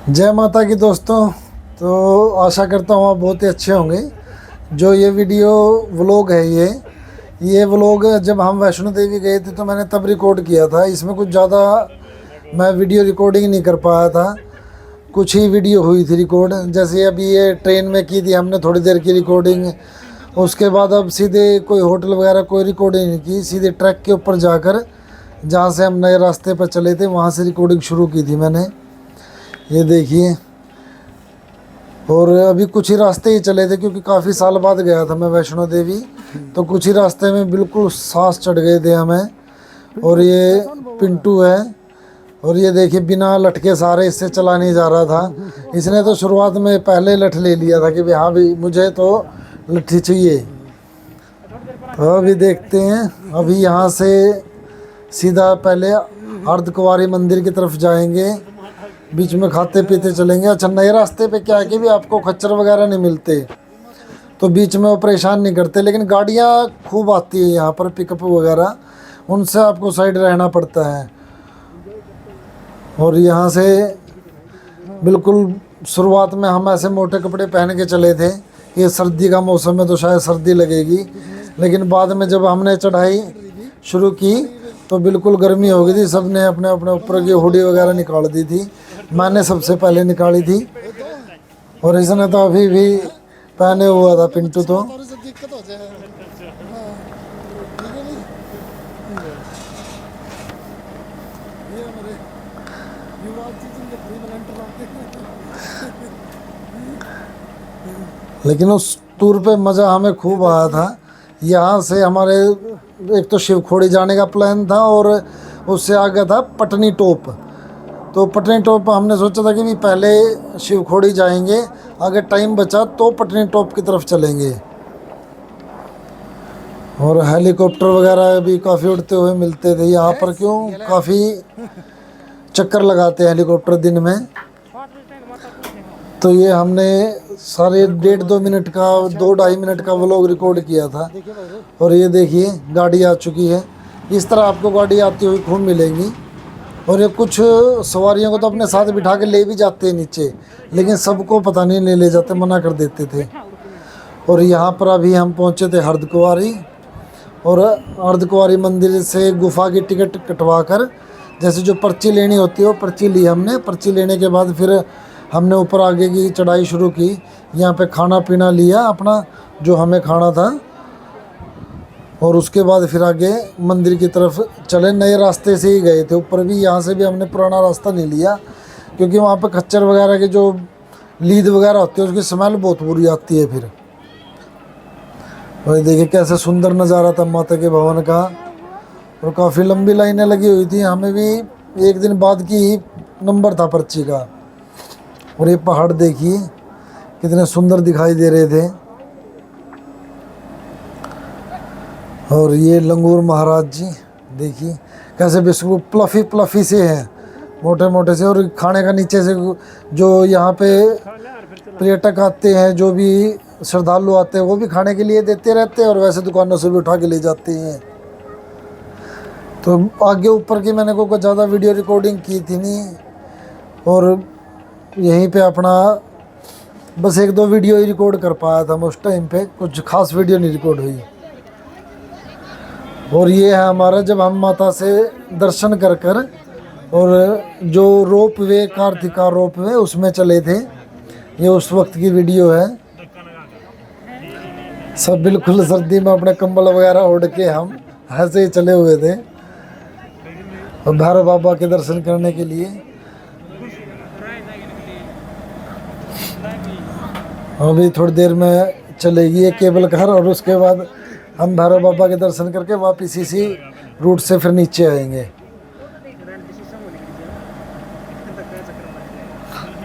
जय माता की दोस्तों। तो आशा करता हूँ आप बहुत ही अच्छे होंगे। जो ये वीडियो व्लॉग है ये व्लॉग जब हम वैष्णो देवी गए थे तो मैंने तब रिकॉर्ड किया था। इसमें कुछ ज़्यादा मैं वीडियो रिकॉर्डिंग नहीं कर पाया था, कुछ ही वीडियो हुई थी रिकॉर्ड। जैसे अभी ये ट्रेन में की थी हमने थोड़ी देर की रिकॉर्डिंग, उसके बाद अब सीधे कोई होटल वगैरह कोई रिकॉर्डिंग नहीं की, सीधे ट्रैक के ऊपर जाकर जहाँ से हम नए रास्ते पर चले थे वहाँ से रिकॉर्डिंग शुरू की थी मैंने। ये देखिए, और अभी कुछ ही रास्ते ही चले थे क्योंकि काफ़ी साल बाद गया था मैं वैष्णो देवी, तो कुछ ही रास्ते में बिल्कुल सांस चढ़ गए थे हमें। और ये पिंटू है, और ये देखिए बिना लटके सारे इससे चला नहीं जा रहा था। इसने तो शुरुआत में पहले लठ ले लिया था कि भाई हाँ भी मुझे तो लट्ठी चाहिए। तो अभी देखते हैं, अभी यहाँ से सीधा पहले अर्धकुंवारी मंदिर की तरफ जाएंगे, बीच में खाते पीते चलेंगे। अच्छा, नए रास्ते पे क्या है कि भी आपको खच्चर वगैरह नहीं मिलते, तो बीच में वो परेशान नहीं करते, लेकिन गाड़ियाँ खूब आती है यहाँ पर, पिकअप वगैरह, उनसे आपको साइड रहना पड़ता है। और यहाँ से बिल्कुल शुरुआत में हम ऐसे मोटे कपड़े पहन के चले थे, ये सर्दी का मौसम है तो शायद सर्दी लगेगी, लेकिन बाद में जब हमने चढ़ाई शुरू की तो बिल्कुल गर्मी हो गई थी। सब ने अपने अपने ऊपर की हुडी वगैरह निकाल दी थी, मैंने सबसे पहले निकाली थी, और इसने तो अभी भी पहने हुआ था पिंटू तो। लेकिन उस टूर पे मज़ा हमें खूब आया था। यहाँ से हमारे एक तो शिवखोड़ी जाने का प्लान था, और उससे आगे था पटनी टॉप। तो पटनी टॉप हमने सोचा था कि भी पहले शिवखोड़ी जाएंगे, अगर टाइम बचा तो पटनी टॉप की तरफ चलेंगे। और हेलीकॉप्टर वगैरह भी काफ़ी उड़ते हुए मिलते थे यहाँ पर, क्यों काफ़ी चक्कर लगाते हैं हेलीकॉप्टर दिन में। तो ये हमने सारे 1.5-2 मिनट का 2-2.5 मिनट का व्लॉग रिकॉर्ड किया था। और ये देखिए गाड़ी आ चुकी है, इस तरह आपको गाड़ी आती हुई खूब मिलेंगी। और ये कुछ सवारियों को तो अपने साथ बिठा के ले भी जाते हैं नीचे, लेकिन सबको पता नहीं ले जाते, मना कर देते थे। और यहाँ पर अभी हम पहुँचे थे अर्धकुंवारी, और अर्धकुंवारी मंदिर से गुफा की टिकट कटवा कर, जैसे जो पर्ची लेनी होती है वो पर्ची ली हमने। पर्ची लेने के बाद फिर हमने ऊपर आगे की चढ़ाई शुरू की। यहाँ पे खाना पीना लिया अपना जो हमें खाना था, और उसके बाद फिर आगे मंदिर की तरफ चले। नए रास्ते से ही गए थे ऊपर भी, यहाँ से भी हमने पुराना रास्ता नहीं लिया, क्योंकि वहाँ पे खच्चर वगैरह के जो लीद वगैरह होती है उसकी स्मेल बहुत बुरी आती है फिर। और देखिए कैसे सुंदर नज़ारा था माता के भवन का, और काफ़ी लंबी लाइनें लगी हुई थी। हमें भी एक दिन बाद की ही नंबर था पर्ची का। और ये पहाड़ देखिए कितने सुंदर दिखाई दे रहे थे। और ये लंगूर महाराज जी देखिए कैसे बिल्कुल प्लफी प्लफी से हैं, मोटे मोटे से। और खाने का नीचे से जो यहाँ पे पर्यटक आते हैं, जो भी श्रद्धालु आते हैं, वो भी खाने के लिए देते रहते हैं, और वैसे दुकानों से भी उठा के ले जाते हैं। तो आगे ऊपर की मैंने को ज़्यादा वीडियो रिकॉर्डिंग की थी नहीं, और यहीं पे अपना बस 1-2 वीडियो ही रिकॉर्ड कर पाया था मैं उस टाइम पे, कुछ खास वीडियो नहीं रिकॉर्ड हुई। और ये है हमारा जब हम माता से दर्शन कर कर, और जो रोप वे कार्तिका रोप वे उसमें चले थे, ये उस वक्त की वीडियो है। सब बिल्कुल सर्दी में अपने कंबल वगैरह ओढ़ के हम ऐसे ही चले हुए थे, और भैरव बाबा के दर्शन करने के लिए। अभी थोड़ी देर में चलेगी ये केबल कार, और उसके बाद हम भैरव बाबा के दर्शन करके वापस इसी रूट से फिर नीचे आएंगे।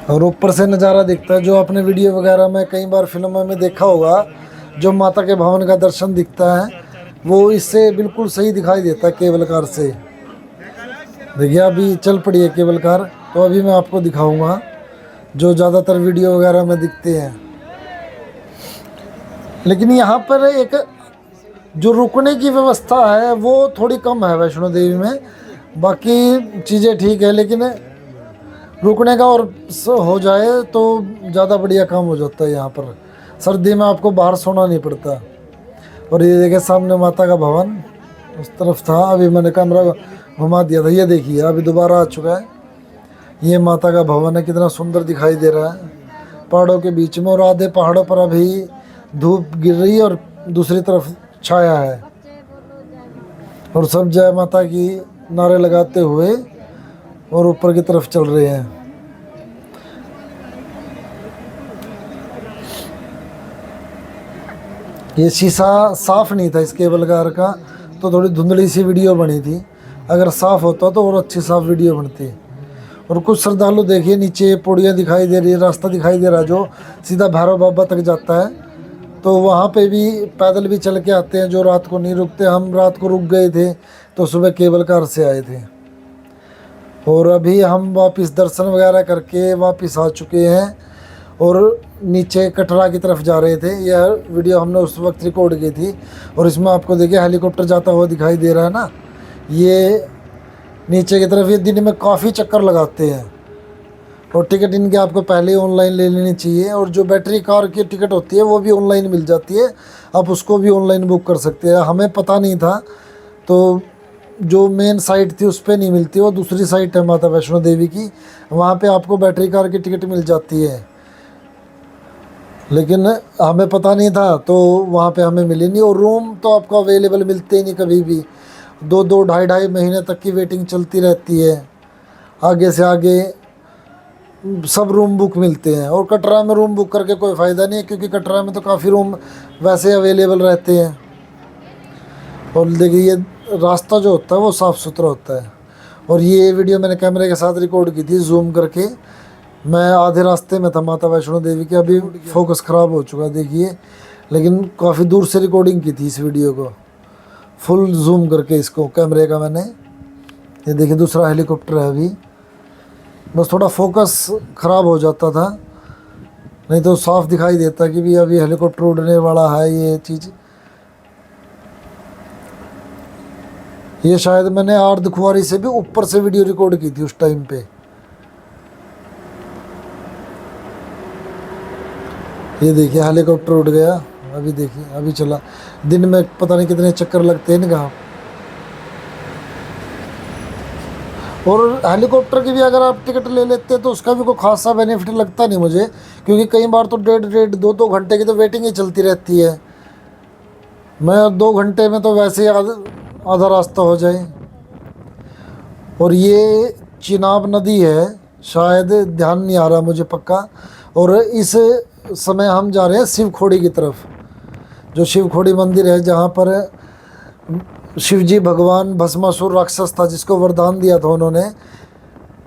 और ऊपर से नज़ारा दिखता है जो आपने वीडियो वगैरह में कई बार फिल्मों में देखा होगा, जो माता के भवन का दर्शन दिखता है वो इससे बिल्कुल सही दिखाई देता है केबल कार से। देखिए अभी चल पड़ी है केबल कार, तो अभी मैं आपको दिखाऊंगा जो ज़्यादातर वीडियो वगैरह में दिखते हैं। लेकिन यहाँ पर एक जो रुकने की व्यवस्था है वो थोड़ी कम है वैष्णो देवी में, बाकी चीज़ें ठीक है, लेकिन रुकने का और हो जाए तो ज़्यादा बढ़िया काम हो जाता है यहाँ पर। सर्दी में आपको बाहर सोना नहीं पड़ता। और ये देखिए सामने माता का भवन उस तरफ था, अभी मैंने कैमरा घुमा दिया था। ये देखिए अभी दोबारा आ चुका है। ये माता का भवन है, कितना सुंदर दिखाई दे रहा है पहाड़ों के बीच में। और आधे पहाड़ों पर अभी धूप गिर रही है और दूसरी तरफ छाया है। और सब जय माता की नारे लगाते हुए और ऊपर की तरफ चल रहे हैं। ये शीशा साफ नहीं था इस केबल कार का, तो थोड़ी धुंधली सी वीडियो बनी थी। अगर साफ होता तो और अच्छी साफ वीडियो बनती। और कुछ श्रद्धालु देखिए नीचे पौड़ियाँ दिखाई दे रही है, रास्ता दिखाई दे रहा है जो सीधा भैरव बाबा तक जाता है। तो वहाँ पे भी पैदल भी चल के आते हैं जो रात को नहीं रुकते। हम रात को रुक गए थे तो सुबह केबल कार से आए थे। और अभी हम वापस दर्शन वगैरह करके वापस आ चुके हैं और नीचे कटरा की तरफ जा रहे थे। यह वीडियो हमने उस वक्त रिकॉर्ड की थी। और इसमें आपको देखिए हेलीकॉप्टर जाता हुआ दिखाई दे रहा है ना, ये नीचे की तरफ। ये दिन में काफ़ी चक्कर लगाते हैं और टिकट इनके आपको पहले ही ऑनलाइन ले लेनी चाहिए। और जो बैटरी कार की टिकट होती है वो भी ऑनलाइन मिल जाती है, आप उसको भी ऑनलाइन बुक कर सकते हैं। हमें पता नहीं था, तो जो मेन साइट थी उस पर नहीं मिलती, वो दूसरी साइट है माता वैष्णो देवी की, वहाँ पे आपको बैटरी कार की टिकट मिल जाती है। लेकिन हमें पता नहीं था तो वहाँ पे हमें मिली नहीं। और रूम तो आपको अवेलेबल मिलते ही नहीं कभी भी, 2-2 ढाई महीने तक की वेटिंग चलती रहती है। आगे से आगे सब रूम बुक मिलते हैं। और कटरा में रूम बुक करके कोई फ़ायदा नहीं है, क्योंकि कटरा में तो काफ़ी रूम वैसे अवेलेबल रहते हैं। और देखिए ये रास्ता जो होता है वो साफ़ सुथरा होता है। और ये वीडियो मैंने कैमरे के साथ रिकॉर्ड की थी जूम करके। मैं आधे रास्ते में था माता वैष्णो देवी के, अभी फोकस ख़राब हो चुका देखिए, लेकिन काफ़ी दूर से रिकॉर्डिंग की थी इस वीडियो को, फुल जूम करके इसको कैमरे का मैंने। ये देखिए दूसरा हेलीकॉप्टर है अभी, बस थोड़ा फोकस ख़राब हो जाता था, नहीं तो साफ दिखाई देता कि भी अभी हेलीकॉप्टर उड़ने वाला है। ये चीज़ ये शायद मैंने अर्धकुंवारी से भी ऊपर से वीडियो रिकॉर्ड की थी उस टाइम पे। ये देखिए हेलीकॉप्टर उड़ गया अभी, देखिए अभी चला। दिन में पता नहीं कितने चक्कर लगते हैं इनका। और हेलीकॉप्टर की भी अगर आप टिकट ले लेते तो उसका भी कोई खासा बेनिफिट लगता नहीं मुझे, क्योंकि कई बार तो 1.5-2 घंटे की तो वेटिंग ही चलती रहती है। मैं 2 घंटे में तो वैसे ही आधा रास्ता हो जाए। और ये चिनाब नदी है शायद, ध्यान नहीं आ रहा मुझे पक्का। और इस समय हम जा रहे हैं शिवखोड़ी की तरफ, जो शिवखोड़ी मंदिर है जहाँ पर शिवजी भगवान भस्मासुर राक्षस था जिसको वरदान दिया था उन्होंने,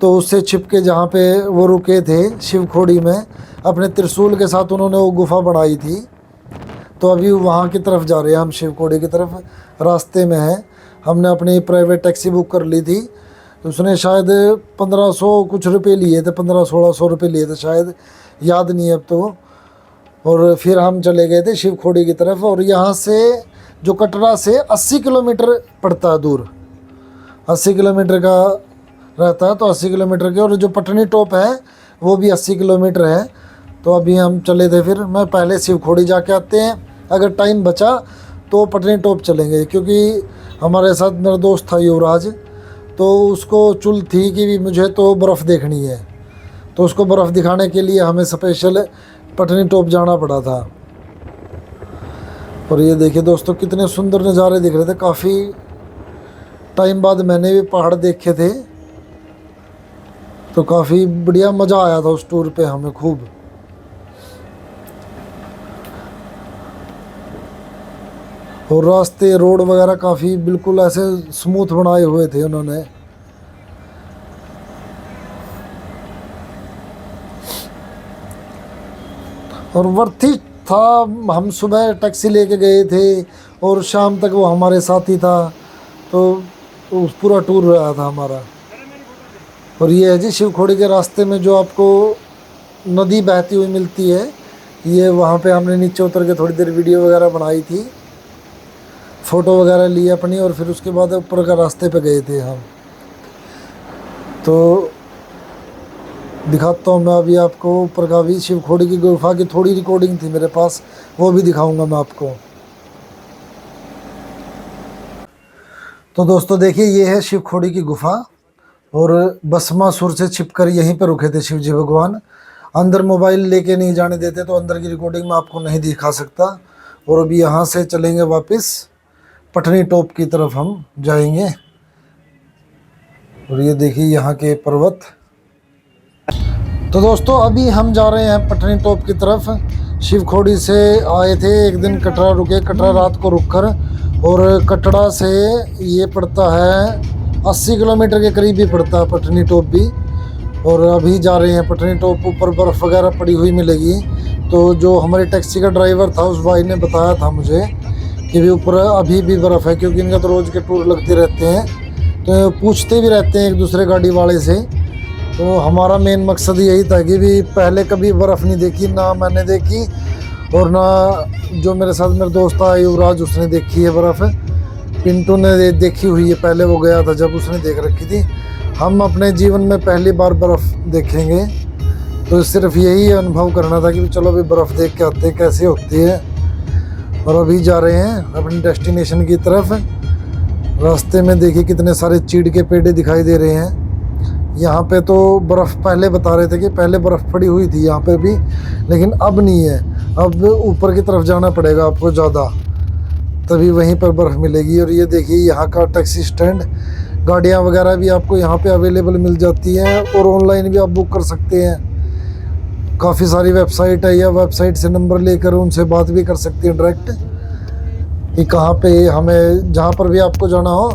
तो उससे छिपके जहाँ पे वो रुके थे शिवखोड़ी में, अपने त्रिशूल के साथ उन्होंने वो गुफा बनाई थी। तो अभी वहाँ की तरफ जा रहे हैं हम, शिवखोड़ी की तरफ रास्ते में है। हमने अपनी प्राइवेट टैक्सी बुक कर ली थी, उसने शायद 1500 कुछ रुपये लिए थे, 1500-1600 रुपये लिए थे शायद, याद नहीं है अब तो। और फिर हम चले गए थे शिवखोड़ी की तरफ। और यहाँ से जो कटरा से 80 किलोमीटर पड़ता है दूर, 80 किलोमीटर का रहता है, तो 80 किलोमीटर के। और जो पटनी टॉप है वो भी 80 किलोमीटर है। तो अभी हम चले थे, फिर मैं पहले शिवखोड़ी जाके आते हैं, अगर टाइम बचा तो पटनी टॉप चलेंगे, क्योंकि हमारे साथ मेरा दोस्त था युवराज, तो उसको चुल थी कि भी मुझे तो बर्फ़ देखनी है, तो उसको बर्फ़ दिखाने के लिए हमें स्पेशल पटनी टॉप जाना पड़ा था। और ये देखिए दोस्तों कितने सुंदर नज़ारे दिख रहे थे। काफ़ी टाइम बाद मैंने भी पहाड़ देखे थे, तो काफ़ी बढ़िया मज़ा आया था उस टूर पे हमें खूब। और रास्ते रोड वगैरह काफ़ी बिल्कुल ऐसे स्मूथ बनाए हुए थे उन्होंने। और वर्थ इट था। हम सुबह टैक्सी लेके गए थे और शाम तक वो हमारे साथ ही था, तो पूरा टूर रहा था हमारा। और ये है जी शिवखोड़ी के रास्ते में जो आपको नदी बहती हुई मिलती है, ये वहाँ पे हमने नीचे उतर के थोड़ी देर वीडियो वगैरह बनाई थी, फ़ोटो वगैरह ली अपनी, और फिर उसके बाद ऊपर का रास्ते पे गए थे हम। तो दिखाता हूँ मैं अभी आपको ऊपर का भी। शिवखोड़ी की गुफा की थोड़ी रिकॉर्डिंग थी मेरे पास, वो भी दिखाऊंगा मैं आपको। तो दोस्तों देखिए, ये है शिवखोड़ी की गुफा और भस्मासुर से छिपकर यहीं पर रुके थे शिव जी भगवान। अंदर मोबाइल लेके नहीं जाने देते, तो अंदर की रिकॉर्डिंग मैं आपको नहीं दिखा सकता। और अभी यहाँ से चलेंगे वापस पटनी टॉप की तरफ हम जाएंगे। और ये देखिए यहाँ के पर्वत। तो दोस्तों अभी हम जा रहे हैं पटनी टॉप की तरफ। शिवखोड़ी से आए थे, एक दिन कटरा रुके, कटरा रात को रुक कर, और कटरा से ये पड़ता है 80 किलोमीटर के करीब ही पड़ता है पटनी टॉप भी। और अभी जा रहे हैं पटनी टॉप। ऊपर बर्फ़ वगैरह पड़ी हुई मिलेगी। तो जो हमारे टैक्सी का ड्राइवर था उस भाई ने बताया था मुझे कि भी ऊपर अभी भी बर्फ़ है, क्योंकि इनका तो रोज़ के टूर लगते रहते हैं, तो पूछते भी रहते हैं एक दूसरे गाड़ी वाले से। तो हमारा मेन मकसद यही था कि भी पहले कभी बर्फ़ नहीं देखी, ना मैंने देखी और ना जो मेरे साथ मेरे दोस्त था युवराज, उसने देखी है बर्फ़। पिंटू ने देखी हुई है, पहले वो गया था जब उसने देख रखी थी। हम अपने जीवन में पहली बार बर्फ़ देखेंगे, तो सिर्फ यही अनुभव करना था कि चलो अभी बर्फ़ देख के आते हैं कैसे होती है। और अभी जा रहे हैं अपनी डेस्टिनेशन की तरफ। रास्ते में देखिए कितने सारे चीड़ के पेड़ दिखाई दे रहे हैं। यहाँ पे तो बर्फ़ पहले बता रहे थे कि पहले बर्फ़ पड़ी हुई थी यहाँ पे भी, लेकिन अब नहीं है। अब ऊपर की तरफ जाना पड़ेगा आपको ज़्यादा, तभी वहीं पर बर्फ़ मिलेगी। और ये देखिए यहाँ का टैक्सी स्टैंड, गाड़ियाँ वगैरह भी आपको यहाँ पे अवेलेबल मिल जाती हैं, और ऑनलाइन भी आप बुक कर सकते हैं। काफ़ी सारी वेबसाइट है, या वेबसाइट से नंबर लेकर उनसे बात भी कर सकते हैं डायरेक्ट कि कहाँ पे हमें, जहाँ पर भी आपको जाना हो।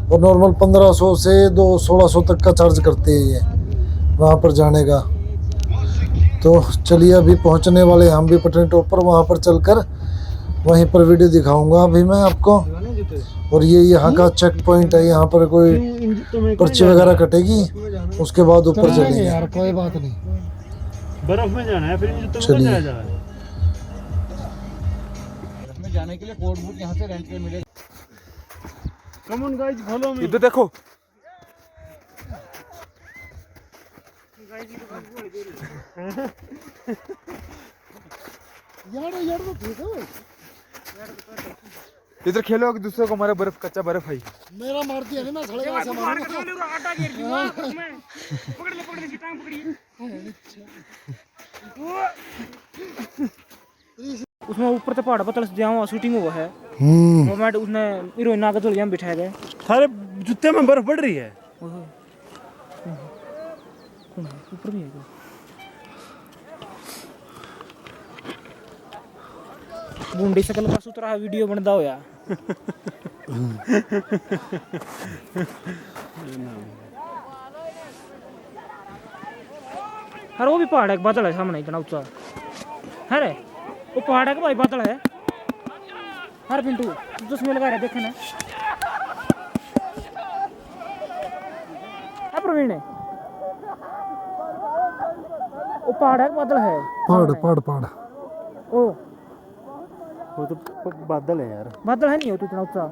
और नॉर्मल 1500 से 1600 तक का चार्ज करते हैं ये वहाँ पर जाने का। तो चलिए अभी पहुँचने वाले हम भी पटनी टॉप पर। वहाँ पर चलकर वहीं पर वीडियो दिखाऊंगा अभी मैं आपको। और ये यहाँ का चेक पॉइंट है, यहाँ पर कोई पर्ची वगैरह कटेगी, उसके बाद ऊपर चलेंगे। यार कोई बात नहीं, बर्फ में जाना है, फिर चलिए जाने के लिए कोट बूट यहाँ से रेंट पे मिलेगा। Come on guys, follow me. इधर देखो, यार तो ठीक है। इधर खेलो कि दूसरे को मारे, बर्फ कच्चा बर्फ है। मेरा मार दिया मैं सड़क से मारूंगा। आटा गिर गया उसमें। पकड़ ले इसकी टांग पकड़िए। उसमें ऊपर से पहाड़ पर जहाँ शूटिंग हुआ है, मोमेंट उसने हीरोइन आगे चल बिठाए गए। सारे जूते में बर्फ पड़ रही है। ऊपर भी है बूंदी सकल का सुतरा वीडियो बनता होया। अरे वो भी पहाड़ है, बादल है सामने इतना ऊंचा है रे। वो पहाड़ है कि भाई बादल है। हर पिंटू तू चश्मे लगा रहा है, देखे ना। प्रवीण वो पहाड़ है कि बादल है? पहाड़ ओ वो तो बादल है यार। बादल है नहीं, हो तो इतना ऊंचा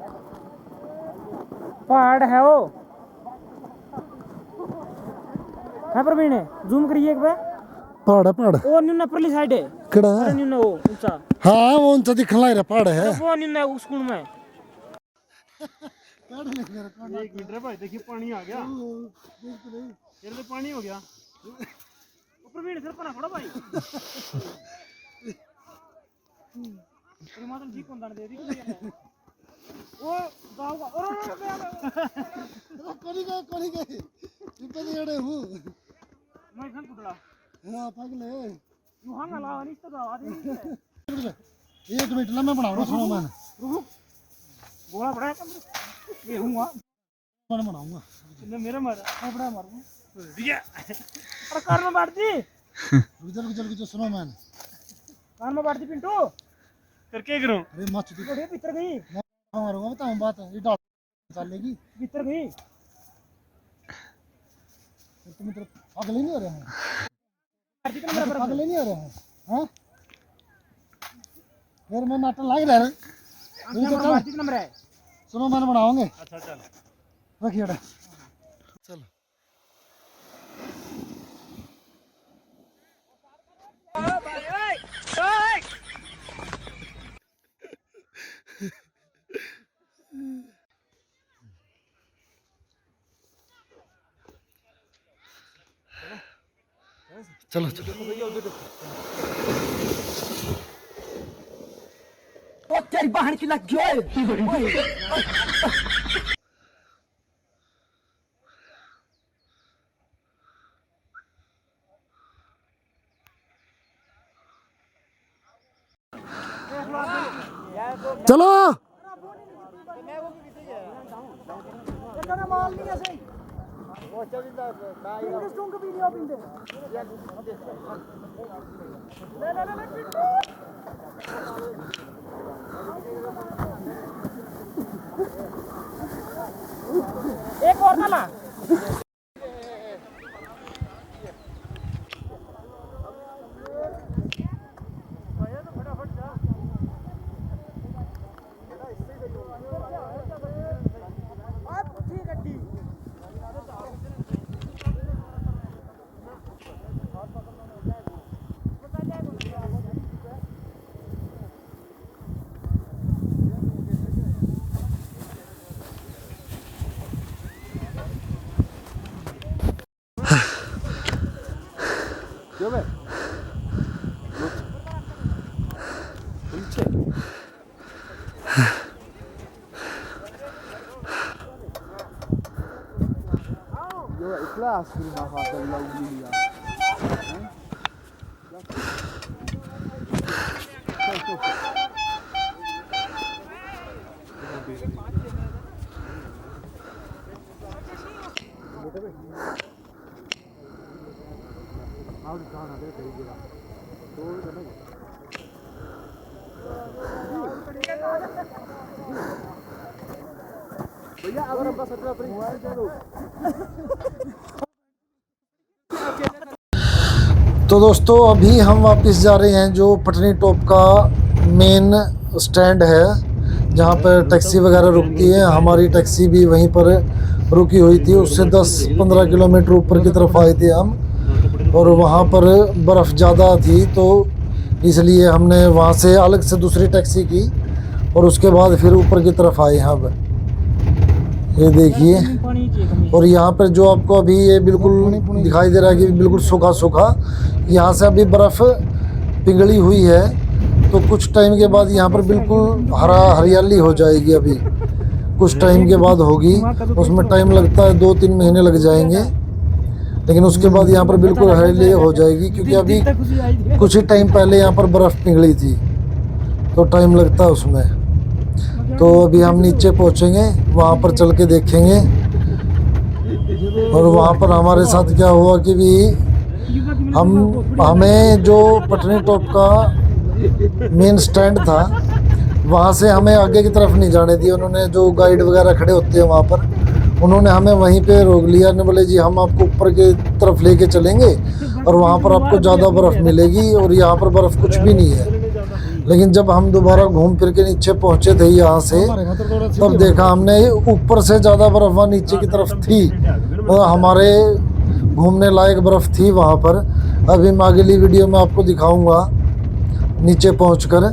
पहाड़ है वो। है प्रवीण, जूम करिए एक बार। पहाड़ ओ न्यूना परली साइड है। कड़ा अरे न्यूना वो ऊंचा। हाँ वो ऊंचा दिखने लग रहा पहाड़ है। वो न्यूना उस कुंड में। एक मिनट रे भाई, देखिए पानी आ गया। ये तो पानी हो गया। प्रवीण सर पना थोड़ा भाई। मातम जी कौन दान दे दी ओ गांव का और कोनी गए इपे देड़े हूं मैं खान कुदड़ा। हां पगले यू हां ला नहीं तो आवाज नहीं। एक मिनट ना मैं बनाऊंगा सुनो मैं रुक गोला बड़ा कम ये हुआ मैं बनाऊंगा ने मेरा मारा बड़ा मारूंगा दिया। अरे कार में मार दी। रुक सुनो मैं कार में मार दी पिंटू। फिर क्या करूं? अरे मत दी बड़े भीतर गई मारूंगा बताऊं बात ये डाल चलेगी भीतर गई। तुम इधर पागल नहीं हो रहे हैं? पागल नहीं हो रहे हैं? हाँ फिर मैं नाटक लाग रहा है। नंबर है सुनो मैंने बनाओगे। अच्छा चल रखिए चलो चलो चलो। तेरी बहन की लग गई। चलो एक और डाला। Ikhlas rumah hotel Laulia. भैया अगर आपका 17 अप्रैल मोबाइल दे दो। तो दोस्तों अभी हम वापस जा रहे हैं जो पटनी टॉप का मेन स्टैंड है जहाँ पर टैक्सी वगैरह रुकती है। हमारी टैक्सी भी वहीं पर रुकी हुई थी। उससे 10-15 किलोमीटर ऊपर की तरफ आए थे हम और वहाँ पर बर्फ़ ज़्यादा थी तो इसलिए हमने वहाँ से अलग से दूसरी टैक्सी की और उसके बाद फिर ऊपर की तरफ आए हम। ये देखिए और यहाँ पर जो आपको अभी ये बिल्कुल दिखाई दे रहा है कि बिल्कुल सूखा सूखा, यहाँ से अभी बर्फ़ पिघली हुई है तो कुछ टाइम के बाद यहाँ पर बिल्कुल हरियाली हो जाएगी। अभी कुछ टाइम के बाद होगी, उसमें टाइम लगता है 2-3 महीने लग जाएंगे, लेकिन उसके बाद यहाँ पर बिल्कुल हरियाली हो जाएगी क्योंकि अभी कुछ ही टाइम पहले यहाँ पर बर्फ़ पिघली थी तो टाइम लगता है उसमें। तो अभी हम नीचे पहुँचेंगे, वहाँ पर चल के देखेंगे और वहाँ पर हमारे साथ क्या हुआ कि भी हमें जो पटनी टॉप का मेन स्टैंड था वहाँ से हमें आगे की तरफ नहीं जाने दिया। उन्होंने जो गाइड वगैरह खड़े होते हैं वहाँ पर, उन्होंने हमें वहीं पे रोक लिया। ने बोले जी हम आपको ऊपर की तरफ लेके चलेंगे और वहाँ पर आपको ज़्यादा बर्फ़ मिलेगी और यहाँ पर बर्फ़ कुछ भी नहीं है। लेकिन जब हम दोबारा घूम फिर के नीचे पहुँचे थे यहाँ से तब देखा हमने ऊपर से ज़्यादा बर्फ़ वहाँ नीचे की तरफ थी और हमारे घूमने लायक बर्फ़ थी वहाँ पर। अभी मैं अगली वीडियो में आपको दिखाऊंगा नीचे पहुँचकर,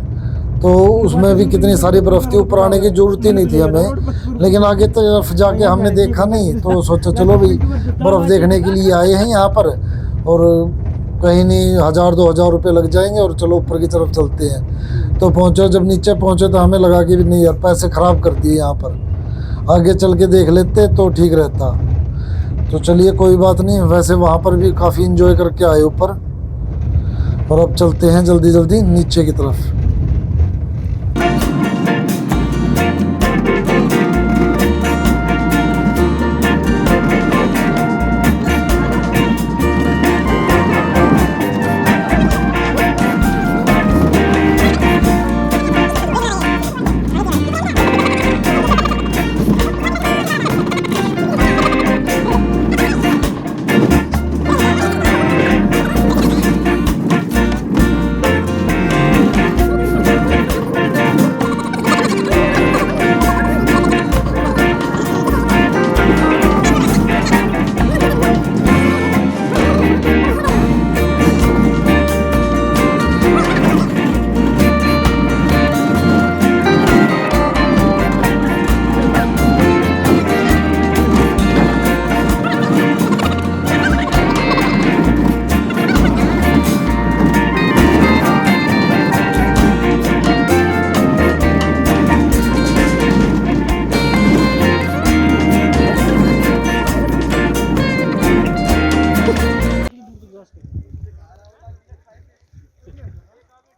तो उसमें भी कितनी सारी बर्फ़ थी। ऊपर आने की ज़रूरत ही नहीं थी हमें, लेकिन आगे तरफ जाके हमने देखा नहीं तो सोचा चलो भाई बर्फ़ देखने के लिए आए हैं यहाँ पर और कहीं नहीं 1000-2000 रुपये लग जाएंगे और चलो ऊपर की तरफ चलते हैं। तो पहुँचो, जब नीचे पहुँचे तो हमें लगा कि नहीं यार पैसे ख़राब कर दिए यहाँ पर, आगे चल के देख लेते तो ठीक रहता। तो चलिए कोई बात नहीं, वैसे वहाँ पर भी काफ़ी इन्जॉय करके आए ऊपर और अब चलते हैं जल्दी जल्दी नीचे की तरफ।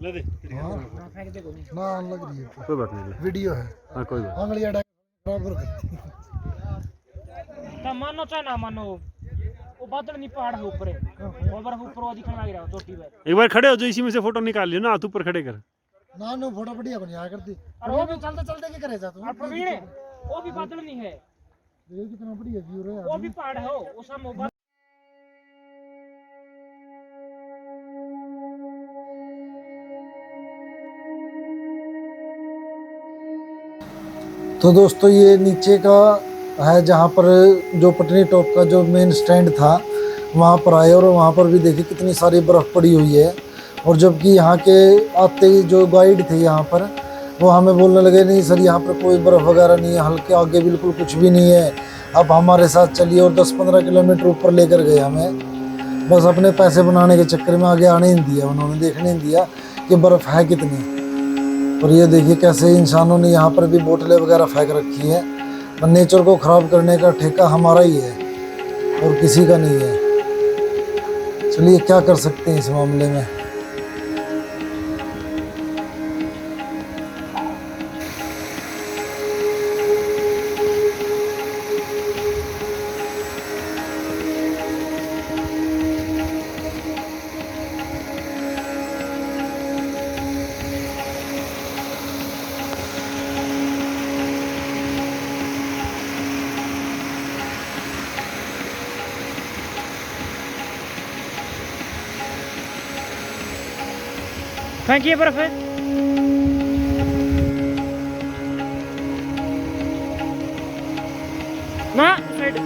ले दे हाँ ना फेंक दे कोई नहीं। ना लग रही है कोई बात नहीं ले। वीडियो है हाँ कोई बात आंगलियां बराबर करती तो मानो चाहे ना मानो वो बादल नहीं पहाड़ है ऊपर है वो बर्फ ऊपर वो दिखने लग रहा है चोटी पे। एक बार खड़े हो जो इसी में से फोटो निकाल लियो ना हाथ ऊपर खड़े कर। ना नो फोटो बढ़िया बनी आया करती और वो भी चलते चलते क्या करे जा तू और प्रवीण वो भी बादल नहीं है ये कितना बढ़िया व्यू है वो भी पहाड़ है वो सामने वो तो दोस्तों ये नीचे का है जहाँ पर जो पटनी टॉप का जो मेन स्टैंड था वहाँ पर आए और वहाँ पर भी देखिए कितनी सारी बर्फ़ पड़ी हुई है। और जबकि यहाँ के आते ही जो गाइड थे यहाँ पर वो हमें बोलने लगे नहीं सर यहाँ पर कोई बर्फ़ वगैरह नहीं है, हल्के आगे बिल्कुल कुछ भी नहीं है, अब हमारे साथ चलिए। और 10-15 किलोमीटर ऊपर लेकर गए हमें, बस अपने पैसे बनाने के चक्कर में आगे आने नहीं दिया, उन्होंने देखने नहीं दिया कि बर्फ़ है कितनी। और ये देखिए कैसे इंसानों ने यहाँ पर भी बोतलें वगैरह फेंक रखी है। और नेचर को ख़राब करने का ठेका हमारा ही है और किसी का नहीं है। चलिए क्या कर सकते हैं इस मामले में। फेंकिए बर्फ है ना साइड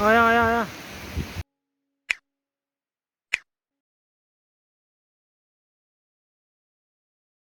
आया आया आया